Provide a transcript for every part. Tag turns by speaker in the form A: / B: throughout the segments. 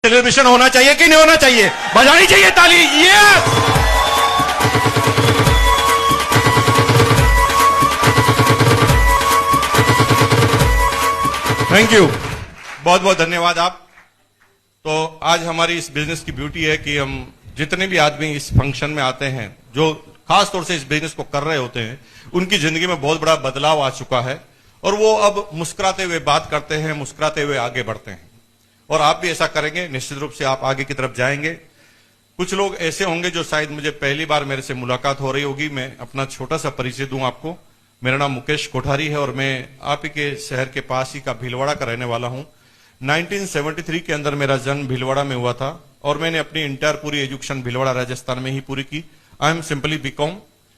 A: Celebration होना चाहिए कि नहीं होना चाहिए? बजानी चाहिए ताली। यस, थैंक यू, बहुत बहुत धन्यवाद आप। तो आज हमारी इस बिजनेस की ब्यूटी है कि हम जितने भी आदमी इस फंक्शन में आते हैं, जो खास तौर से इस बिजनेस को कर रहे होते हैं, उनकी जिंदगी में बहुत बड़ा बदलाव आ चुका है और वो अब मुस्कुराते हुए बात करते हैं, मुस्कुराते हुए आगे बढ़ते हैं। और आप भी ऐसा करेंगे, निश्चित रूप से आप आगे की तरफ जाएंगे। कुछ लोग ऐसे होंगे जो शायद मुझे पहली बार मेरे से मुलाकात हो रही होगी। मैं अपना छोटा सा परिचय दूं आपको। मेरा नाम मुकेश कोठारी है और मैं आप ही के शहर के पास ही का भीलवाड़ा का रहने वाला हूं। 1973 के अंदर मेरा जन्म भीलवाड़ा में हुआ था और मैंने अपनी इंटायर पूरी एजुकेशन भीलवाड़ा राजस्थान में ही पूरी की। आई एम सिंपली बीकॉम,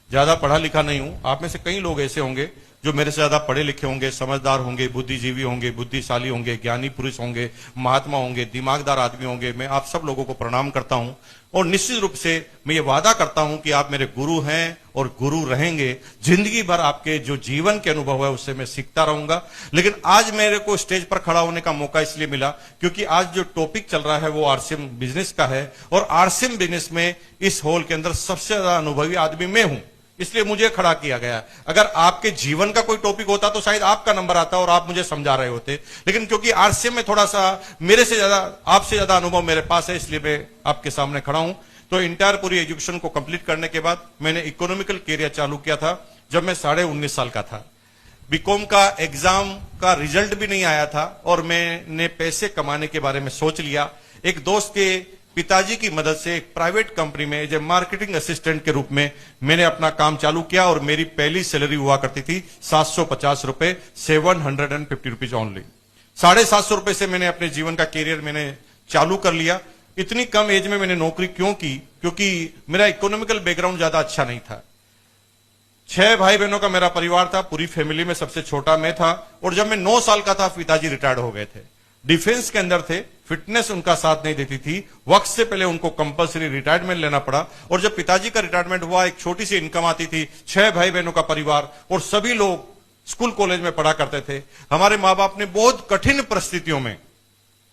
A: ज्यादा पढ़ा लिखा नहीं हूं। आप में से कई लोग ऐसे होंगे जो मेरे से ज्यादा पढ़े लिखे होंगे, समझदार होंगे, बुद्धिजीवी होंगे, बुद्धिशाली होंगे, ज्ञानी पुरुष होंगे, महात्मा होंगे, दिमागदार आदमी होंगे। मैं आप सब लोगों को प्रणाम करता हूं और निश्चित रूप से मैं ये वादा करता हूं कि आप मेरे गुरु हैं और गुरु रहेंगे। जिंदगी भर आपके जो जीवन के अनुभव है उससे मैं सीखता रहूंगा। लेकिन आज मेरे को स्टेज पर खड़ा होने का मौका इसलिए मिला क्योंकि आज जो टॉपिक चल रहा है वो आरसीएम बिजनेस का है और आरसीएम बिजनेस में इस हॉल के अंदर सबसे ज्यादा अनुभवी आदमी मैं हूं, इसलिए मुझे खड़ा किया गया। अगर आपके जीवन का कोई टॉपिक होता तो शायद आपका नंबर आता और आप मुझे समझा रहे होते, लेकिन क्योंकि आरसीएम में थोड़ा सा मेरे से ज्यादा, आपसे ज्यादा अनुभव मेरे पास है, इसलिए मैं आपके सामने खड़ा हूं। तो इंटायर पूरी एजुकेशन को कंप्लीट करने के बाद मैंने इकोनॉमिकल कैरियर चालू किया था जब मैं 19.5 साल का था। बीकॉम का एग्जाम का रिजल्ट भी नहीं आया था और मैंने पैसे कमाने के बारे में सोच लिया। एक दोस्त के पिताजी की मदद से एक प्राइवेट कंपनी में एज ए मार्केटिंग असिस्टेंट के रूप में मैंने अपना काम चालू किया और मेरी पहली सैलरी हुआ करती थी 750 रुपए, 750 रुपीज ऑनली। 750 रुपए से मैंने अपने जीवन का कैरियर मैंने चालू कर लिया। इतनी कम एज में मैंने नौकरी क्यों की? क्योंकि मेरा इकोनॉमिकल बैकग्राउंड ज्यादा अच्छा नहीं था। 6 भाई बहनों का मेरा परिवार था, पूरी फैमिली में सबसे छोटा मैं था और जब मैं 9 साल का था पिताजी रिटायर्ड हो गए थे। डिफेंस के अंदर थे, फिटनेस उनका साथ नहीं देती थी, वक्त से पहले उनको कंपलसरी रिटायरमेंट लेना पड़ा और जब पिताजी का रिटायरमेंट हुआ एक छोटी सी इनकम आती थी, 6 भाई बहनों का परिवार और सभी लोग स्कूल कॉलेज में पढ़ा करते थे। हमारे माँ बाप ने बहुत कठिन परिस्थितियों में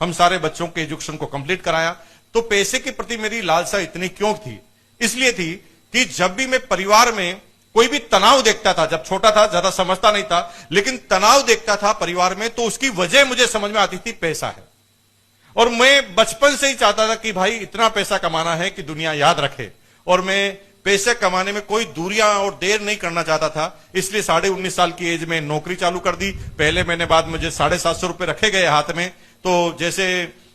A: हम सारे बच्चों के एजुकेशन को कंप्लीट कराया। तो पैसे के प्रति मेरी लालसा इतनी क्यों थी? इसलिए थी कि जब भी मैं परिवार में कोई भी तनाव देखता था, जब छोटा था ज्यादा समझता नहीं था, लेकिन तनाव देखता था परिवार में तो उसकी वजह मुझे समझ में आती थी पैसा है। और मैं बचपन से ही चाहता था कि भाई इतना पैसा कमाना है कि दुनिया याद रखे और मैं पैसे कमाने में कोई दूरियां और देर नहीं करना चाहता था। इसलिए 19.5 साल की एज में नौकरी चालू कर दी। पहले महीने बाद मुझे 750 रुपए रखे गए हाथ में। तो जैसे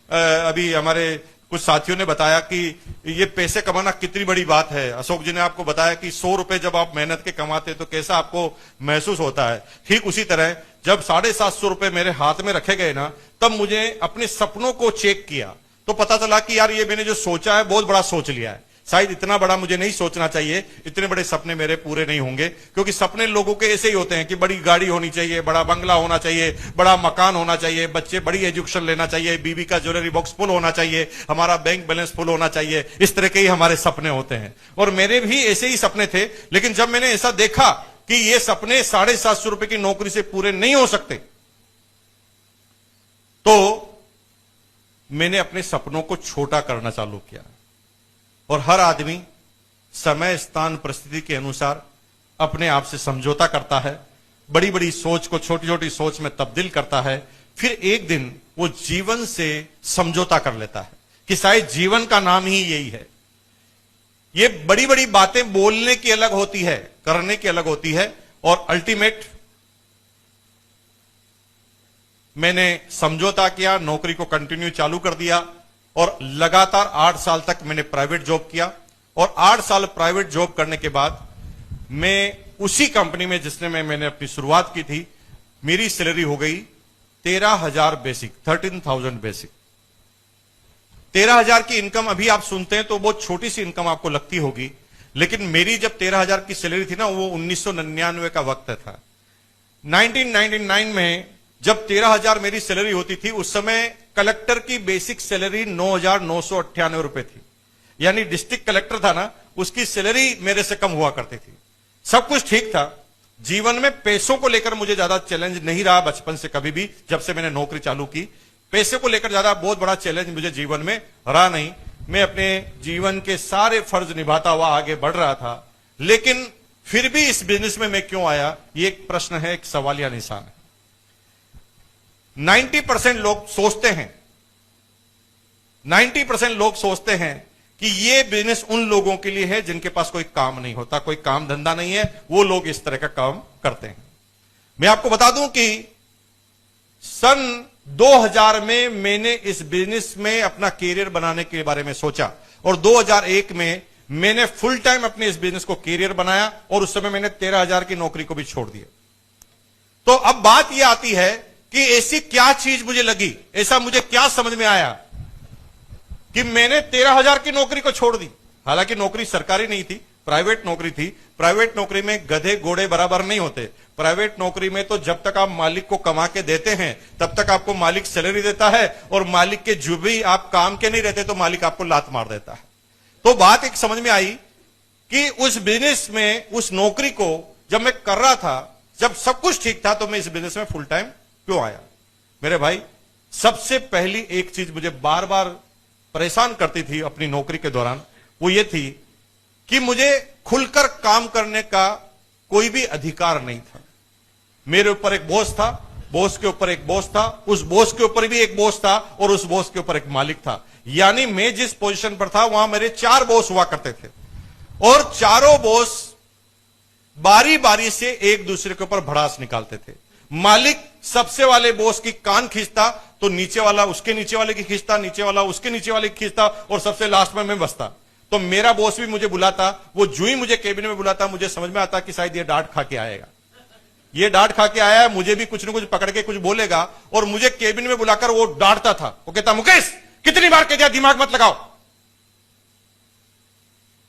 A: अभी हमारे कुछ साथियों ने बताया कि ये पैसे कमाना कितनी बड़ी बात है। अशोक जी ने आपको बताया कि 100 रुपए जब आप मेहनत के कमाते तो कैसा आपको महसूस होता है। ठीक उसी तरह जब 750 रुपए मेरे हाथ में रखे गए ना, तब मुझे अपने सपनों को चेक किया तो पता चला कि यार ये मैंने जो सोचा है बहुत बड़ा सोच लिया है। शायद इतना बड़ा मुझे नहीं सोचना चाहिए, इतने बड़े सपने मेरे पूरे नहीं होंगे। क्योंकि सपने लोगों के ऐसे ही होते हैं कि बड़ी गाड़ी होनी चाहिए, बड़ा बंगला होना चाहिए, बड़ा मकान होना चाहिए, बच्चे बड़ी एजुकेशन लेना चाहिए, बीवी का ज्वेलरी बॉक्स फुल होना चाहिए, हमारा बैंक बैलेंस फुल होना चाहिए। इस तरह के ही हमारे सपने होते हैं और मेरे भी ऐसे ही सपने थे। लेकिन जब मैंने ऐसा देखा कि ये सपने 750 रुपए की नौकरी से पूरे नहीं हो सकते, तो मैंने अपने सपनों को छोटा करना चालू किया। और हर आदमी समय, स्थान, परिस्थिति के अनुसार अपने आप से समझौता करता है, बड़ी बड़ी सोच को छोटी छोटी सोच में तब्दील करता है। फिर एक दिन वो जीवन से समझौता कर लेता है कि शायद जीवन का नाम ही यही है। ये बड़ी बड़ी बातें बोलने की अलग होती है, करने की अलग होती है। और अल्टीमेट मैंने समझौता किया, नौकरी को कंटिन्यू चालू कर दिया और लगातार 8 साल तक मैंने प्राइवेट जॉब किया। और 8 साल प्राइवेट जॉब करने के बाद मैं उसी कंपनी में जिसने मैंने अपनी शुरुआत की थी, मेरी सैलरी हो गई 13,000 बेसिक, 13,000 बेसिक। 13,000 की इनकम अभी आप सुनते हैं तो बहुत छोटी सी इनकम आपको लगती होगी, लेकिन मेरी जब 13,000 की सैलरी थी ना, वो 1999 का वक्त था। 1999 में जब 13,000 मेरी सैलरी होती थी, उस समय कलेक्टर की बेसिक सैलरी 9,998 रुपए थी। यानी डिस्ट्रिक्ट कलेक्टर था ना, उसकी सैलरी मेरे से कम हुआ करती थी। सब कुछ ठीक था, जीवन में पैसों को लेकर मुझे ज्यादा चैलेंज नहीं रहा बचपन से कभी भी। जब से मैंने नौकरी चालू की, पैसे को लेकर ज्यादा बहुत बड़ा चैलेंज मुझे जीवन में रहा नहीं। मैं अपने जीवन के सारे फर्ज निभाता हुआ आगे बढ़ रहा था, लेकिन फिर भी इस बिजनेस में मैं क्यों आया, ये एक प्रश्न है, एक सवालिया निशान है। 90% लोग सोचते हैं 90% लोग सोचते हैं कि ये बिजनेस उन लोगों के लिए है जिनके पास कोई काम नहीं होता, कोई काम धंधा नहीं है, वो लोग इस तरह का काम करते हैं। मैं आपको बता दूं कि सन 2000 में मैंने इस बिजनेस में अपना कैरियर बनाने के बारे में सोचा और 2001 में मैंने फुल टाइम अपने इस बिजनेस को कैरियर बनाया और उस समय मैंने 13,000 की नौकरी को भी छोड़ दिया। तो अब बात यह आती है कि ऐसी क्या चीज मुझे लगी, ऐसा मुझे क्या समझ में आया कि मैंने 13,000 की नौकरी को छोड़ दी। हालांकि नौकरी सरकारी नहीं थी, प्राइवेट नौकरी थी। प्राइवेट नौकरी में गधे घोड़े बराबर नहीं होते। प्राइवेट नौकरी में तो जब तक आप मालिक को कमा के देते हैं तब तक आपको मालिक सैलरी देता है, और मालिक के जो भी आप काम के नहीं रहते तो मालिक आपको लात मार देता है। तो बात एक समझ में आई कि उस बिजनेस में, उस नौकरी को जब मैं कर रहा था, जब सब कुछ ठीक था, तो मैं इस बिजनेस में फुल टाइम क्यों आया। मेरे भाई, सबसे पहली एक चीज मुझे बार बार परेशान करती थी अपनी नौकरी के दौरान, वो ये थी कि मुझे खुलकर काम करने का कोई भी अधिकार नहीं था। मेरे ऊपर एक बॉस था, बॉस के ऊपर एक बॉस था, उस बॉस के ऊपर भी एक बॉस था, और उस बॉस के ऊपर एक मालिक था। यानी मैं जिस पोजीशन पर था वहां मेरे 4 बॉस हुआ करते थे, और चारों बॉस बारी बारी से एक दूसरे के ऊपर भड़ास निकालते थे। मालिक सबसे वाले बॉस की कान खींचता तो नीचे वाला उसके नीचे वाले की खींचता, नीचे वाला उसके नीचे वाले की खींचता, और सबसे लास्ट में मैं बसता। तो मेरा बॉस भी मुझे बुलाता, वो जो ही मुझे केबिन में बुलाता मुझे समझ में आता कि शायद ये डांट खा के आएगा, ये डांट खा के आया है, मुझे भी कुछ न कुछ पकड़ के कुछ बोलेगा। और मुझे केबिन में बुलाकर वो डांटता था, वो कहता, मुकेश कितनी बार कह दिया दिमाग मत लगाओ,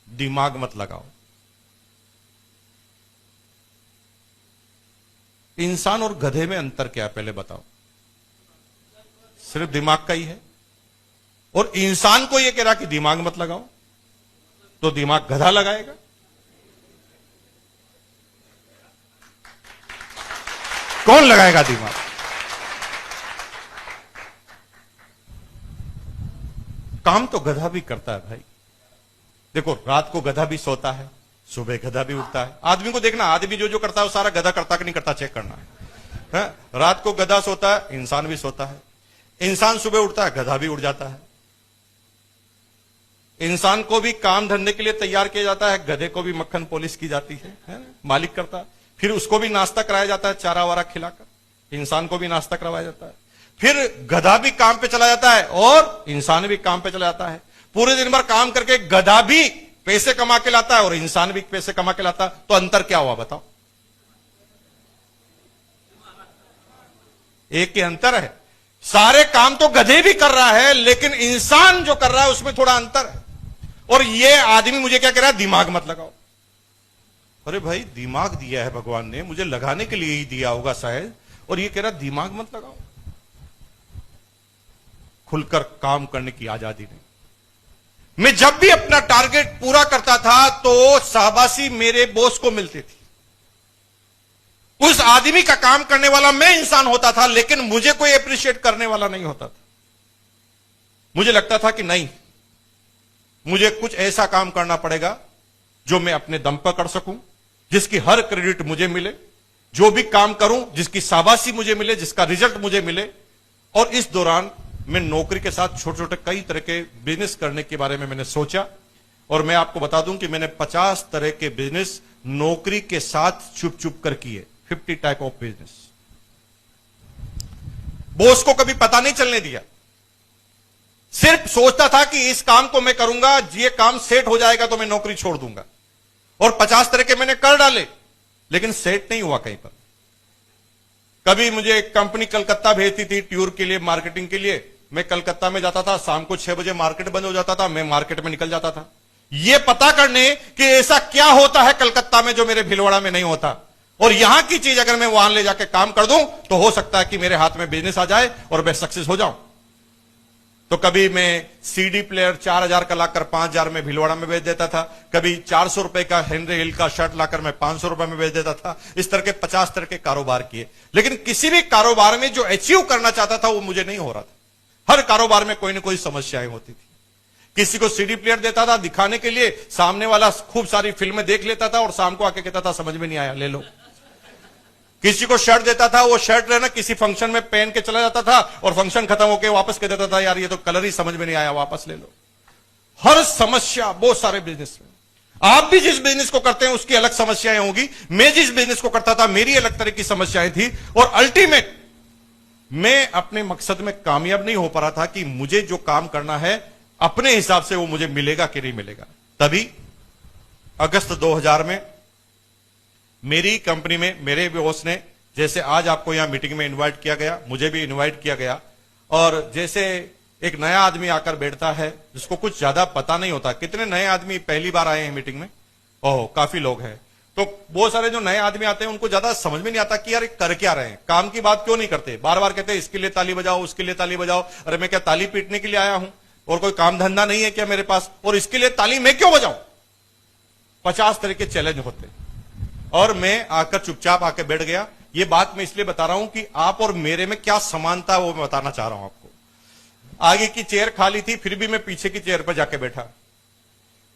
A: दिमाग मत लगाओ। इंसान और गधे में अंतर क्या है पहले बताओ? सिर्फ दिमाग का ही है। और इंसान को यह कह रहा कि दिमाग मत लगाओ, तो दिमाग गधा लगाएगा। कौन लगाएगा दिमाग? काम तो गधा भी करता है भाई। देखो, रात को गधा भी सोता है, सुबह गधा भी उठता है। आदमी को देखना, आदमी जो जो करता है वो सारा गधा करता कि नहीं करता चेक करना है। रात को गधा सोता है, इंसान भी सोता है। इंसान सुबह उठता है, गधा भी उठ जाता है। इंसान को भी काम धंधे के लिए तैयार किया जाता है, गधे को भी मक्खन पॉलिश की जाती है, मालिक करता है। फिर उसको भी नाश्ता कराया जाता है चारा वारा खिलाकर, इंसान को भी नाश्ता करवाया जाता है। फिर गधा भी काम पे चला जाता है और इंसान भी काम पे चला जाता है। पूरे दिन भर काम करके गधा भी पैसे कमा के लाता है और इंसान भी पैसे कमा के लाता है। तो अंतर क्या हुआ बताओ? एक ही अंतर है, सारे काम तो गधे भी कर रहा है, लेकिन इंसान जो कर रहा है उसमें थोड़ा अंतर है। और ये आदमी मुझे क्या कह रहा है? दिमाग मत लगाओ। अरे भाई, दिमाग दिया है भगवान ने, मुझे लगाने के लिए ही दिया होगा शायद, और ये कह रहा दिमाग मत लगाओ। खुलकर काम करने की आजादी नहीं। मैं जब भी अपना टारगेट पूरा करता था तो शाबाशी मेरे बॉस को मिलती थी। उस आदमी का काम करने वाला मैं इंसान होता था, लेकिन मुझे कोई अप्रिशिएट करने वाला नहीं होता था। मुझे लगता था कि नहीं, मुझे कुछ ऐसा काम करना पड़ेगा जो मैं अपने दम पर कर सकूं, जिसकी हर क्रेडिट मुझे मिले, जो भी काम करूं जिसकी शाबाशी मुझे मिले, जिसका रिजल्ट मुझे मिले। और इस दौरान मैं नौकरी के साथ छोटे छोटे कई तरह के बिजनेस करने के बारे में मैंने सोचा, और मैं आपको बता दूं कि मैंने 50 तरह के बिजनेस नौकरी के साथ चुप चुप कर किए। 50 टाइप ऑफ बिजनेस। बॉस को कभी पता नहीं चलने दिया, सिर्फ सोचता था कि इस काम को मैं करूंगा, ये काम सेट हो जाएगा तो मैं नौकरी छोड़ दूंगा। और 50 तरह के मैंने कर डाले, लेकिन सेट नहीं हुआ कहीं पर। कभी मुझे एक कंपनी कलकत्ता भेजती थी टूर के लिए, मार्केटिंग के लिए। मैं कलकत्ता में जाता था, शाम को 6 बजे मार्केट बंद हो जाता था, मैं मार्केट में निकल जाता था, यह पता करने कि ऐसा क्या होता है कलकत्ता में जो मेरे भिलवाड़ा में नहीं होता। और यहां की चीज अगर मैं वहां ले जाकर काम कर दूं तो हो सकता है कि मेरे हाथ में बिजनेस आ जाए और मैं सक्सेस हो जाऊं। तो कभी मैं सीडी प्लेयर 4000 का लाकर 5000 में भिलवाड़ा में बेच देता था। कभी 400 रुपए का हेनरी हिल का शर्ट लाकर मैं 500 रुपए में बेच देता था। इस तरह के 50 तरह के कारोबार किए, लेकिन किसी भी कारोबार में जो अचीव करना चाहता था वो मुझे नहीं हो रहा था। हर कारोबार में कोई ना कोई समस्याएं होती थी। किसी को सीडी प्लेयर देता था दिखाने के लिए, सामने वाला खूब सारी फिल्में देख लेता था और शाम को आके कहता था समझ में नहीं आया, ले लो। किसी को शर्ट देता था, वो शर्ट लेना किसी फंक्शन में पहन के चला जाता था और फंक्शन खत्म होकर वापस कह देता था यार ये तो कलर ही समझ में नहीं आया, वापस ले लो। हर समस्या बहुत सारे बिजनेस में। आप भी जिस बिजनेस को करते हैं उसकी अलग समस्याएं होंगी। मैं जिस बिजनेस को करता था मेरी अलग तरह की समस्याएं थी और अल्टीमेट मैं अपने मकसद में कामयाब नहीं हो पा रहा था कि मुझे जो काम करना है अपने हिसाब से वो मुझे मिलेगा कि नहीं मिलेगा। तभी अगस्त 2000 में मेरी कंपनी में मेरे बॉस ने, जैसे आज आपको यहां मीटिंग में इनवाइट किया गया, मुझे भी इनवाइट किया गया। और जैसे एक नया आदमी आकर बैठता है जिसको कुछ ज्यादा पता नहीं होता, कितने नए आदमी पहली बार आए हैं मीटिंग में? ओह, काफी लोग हैं। तो बहुत सारे जो नए आदमी आते हैं उनको ज्यादा समझ में नहीं आता कि यार कर क्या रहे हैं, काम की बात क्यों नहीं करते। बार बार कहते हैं इसके लिए ताली बजाओ, उसके लिए ताली बजाओ। अरे मैं क्या ताली पीटने के लिए आया हूं और कोई काम धंधा नहीं है क्या मेरे पास, और इसके लिए ताली मैं क्यों बजाऊं? 50 तरह के चैलेंज होते। और मैं आकर चुपचाप आकर बैठ गया। ये बात मैं इसलिए बता रहा हूं कि आप और मेरे में क्या समानता है वो मैं बताना चाह रहा हूं आपको। आगे की चेयर खाली थी, फिर भी मैं पीछे की चेयर पर जाके बैठा,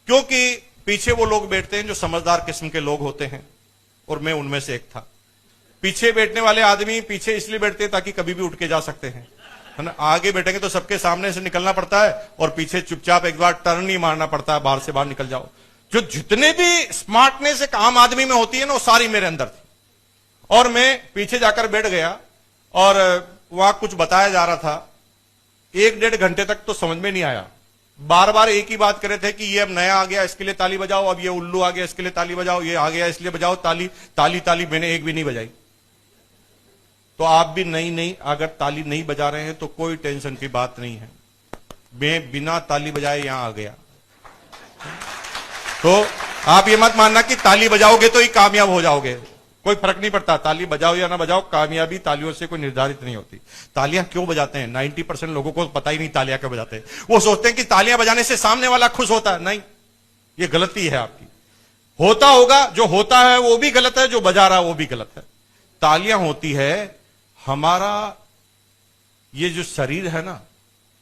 A: क्योंकि पीछे वो लोग बैठते हैं जो समझदार किस्म के लोग होते हैं और मैं उनमें से एक था। पीछे बैठने वाले आदमी पीछे इसलिए बैठते हैं ताकि कभी भी उठ के जा सकते हैं, है ना। आगे बैठेंगे तो सबके सामने से निकलना पड़ता है और पीछे चुपचाप एक बार टर्न ही मारना पड़ता है, बाहर से बाहर निकल जाओ। जो जितने भी स्मार्टनेस एक आम आदमी में होती है ना वो सारी मेरे अंदर थी। और मैं पीछे जाकर बैठ गया और वहां कुछ बताया जा रहा था। 1-1.5 घंटे तक तो समझ में नहीं आया। बार बार एक ही बात कर रहे थे कि ये अब नया आ गया इसके लिए ताली बजाओ, अब ये उल्लू आ गया इसके लिए ताली बजाओ, ये आ गया इसलिए बजाओ ताली। ताली ताली मैंने एक भी नहीं बजाई। तो आप भी नहीं अगर ताली नहीं बजा रहे हैं तो कोई टेंशन की बात नहीं है। मैं बिना ताली बजाए यहां आ गया। तो आप ये मत मानना कि ताली बजाओगे तो ही कामयाब हो जाओगे, कोई फर्क नहीं पड़ता। ताली बजाओ या ना बजाओ, कामयाबी तालियों से कोई निर्धारित नहीं होती। तालियां क्यों बजाते हैं? 90% लोगों को पता ही नहीं तालियां क्यों बजाते हैं। वो सोचते हैं कि तालियां बजाने से सामने वाला खुश होता है। नहीं, ये गलती है आपकी। होता होगा, जो होता है वो भी गलत है, जो बजा रहा है वो भी गलत है। तालियां होती है हमारा ये जो शरीर है ना,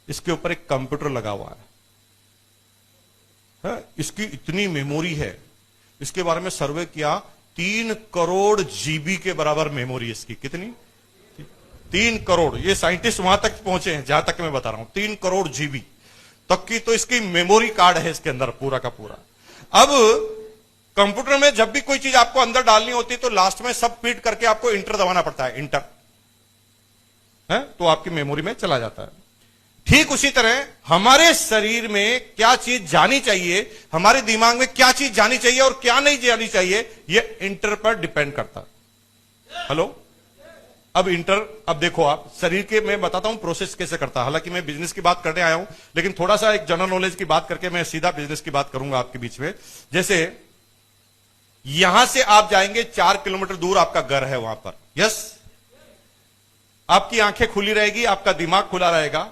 A: इसके ऊपर एक कंप्यूटर लगा हुआ है। इसकी इतनी मेमोरी है, इसके बारे में सर्वे किया, 3 करोड़ जीबी के बराबर मेमोरी इसकी। कितनी? 3 करोड़। ये साइंटिस्ट वहां तक पहुंचे हैं जहां तक मैं बता रहा हूं, 3 करोड़ जीबी तक की तो इसकी मेमोरी कार्ड है इसके अंदर पूरा का पूरा। अब कंप्यूटर में जब भी कोई चीज आपको अंदर डालनी होती है तो लास्ट में सब फीड करके आपको इंटर दबाना पड़ता है, इंटर है, तो आपकी मेमोरी में चला जाता है। ठीक उसी तरह हमारे शरीर में क्या चीज जानी चाहिए, हमारे दिमाग में क्या चीज जानी चाहिए और क्या नहीं जानी चाहिए, यह इंटर पर डिपेंड करता है। हेलो, अब इंटर, अब देखो आप शरीर के, मैं बताता हूं प्रोसेस कैसे करता है। हालांकि मैं बिजनेस की बात करने आया हूं, लेकिन थोड़ा सा एक जनरल नॉलेज की बात करके मैं सीधा बिजनेस की बात करूंगा आपके बीच में। जैसे यहां से आप जाएंगे 4 किलोमीटर दूर आपका घर है, वहां पर यस, आपकी आंखें खुली रहेगी, आपका दिमाग खुला रहेगा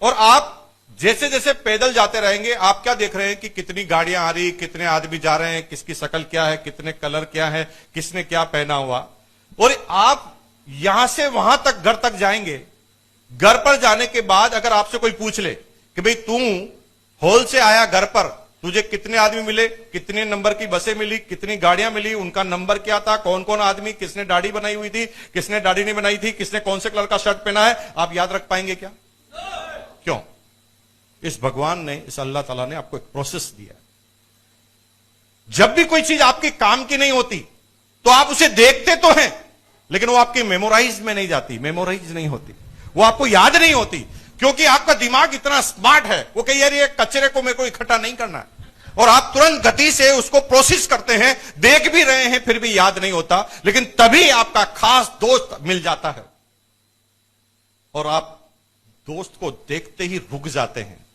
A: और आप जैसे जैसे पैदल जाते रहेंगे आप क्या देख रहे हैं कि कितनी गाड़ियां आ रही, कितने आदमी जा रहे हैं, किसकी शक्ल क्या है, कितने कलर क्या है, किसने क्या पहना हुआ। और आप यहां से वहां तक घर तक जाएंगे। घर पर जाने के बाद अगर आपसे कोई पूछ ले कि भाई तू हॉल से आया घर पर, तुझे कितने आदमी मिले, कितने नंबर की बसें मिली, कितनी गाड़ियां मिली, उनका नंबर क्या था, कौन कौन आदमी, किसने दाढ़ी बनाई हुई थी, किसने दाढ़ी नहीं बनाई थी, किसने कौन से कलर का शर्ट पहना है, आप याद रख पाएंगे क्या? क्यों? इस भगवान ने, इस अल्लाह ताला ने आपको एक प्रोसेस दिया। जब भी कोई चीज आपके काम की नहीं होती तो आप उसे देखते तो हैं, लेकिन वो आपकी मेमोराइज में नहीं जाती, मेमोराइज नहीं होती, वो आपको याद नहीं होती, क्योंकि आपका दिमाग इतना स्मार्ट है। वो कहे यार ये कचरे को मेरे को इकट्ठा नहीं करना है, और आप तुरंत गति से उसको प्रोसेस करते हैं, देख भी रहे हैं फिर भी याद नहीं होता। लेकिन तभी आपका खास दोस्त मिल जाता है और आप दोस्त को देखते ही रुक जाते हैं।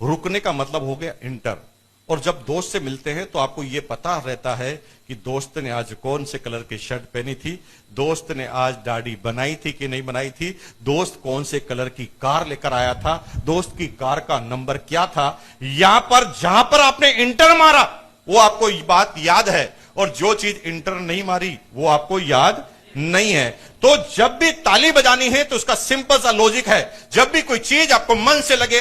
A: रुकने का मतलब हो गया इंटर। और जब दोस्त से मिलते हैं तो आपको यह पता रहता है कि दोस्त ने आज कौन से कलर की शर्ट पहनी थी, दोस्त ने आज दाढ़ी बनाई थी कि नहीं बनाई थी, दोस्त कौन से कलर की कार लेकर आया था, दोस्त की कार का नंबर क्या था। यहां पर जहां पर आपने इंटर मारा वो आपको बात याद है, और जो चीज इंटर नहीं मारी वो आपको याद नहीं है। तो जब भी ताली बजानी है तो उसका सिंपल सा लॉजिक है, जब भी कोई चीज आपको मन से लगे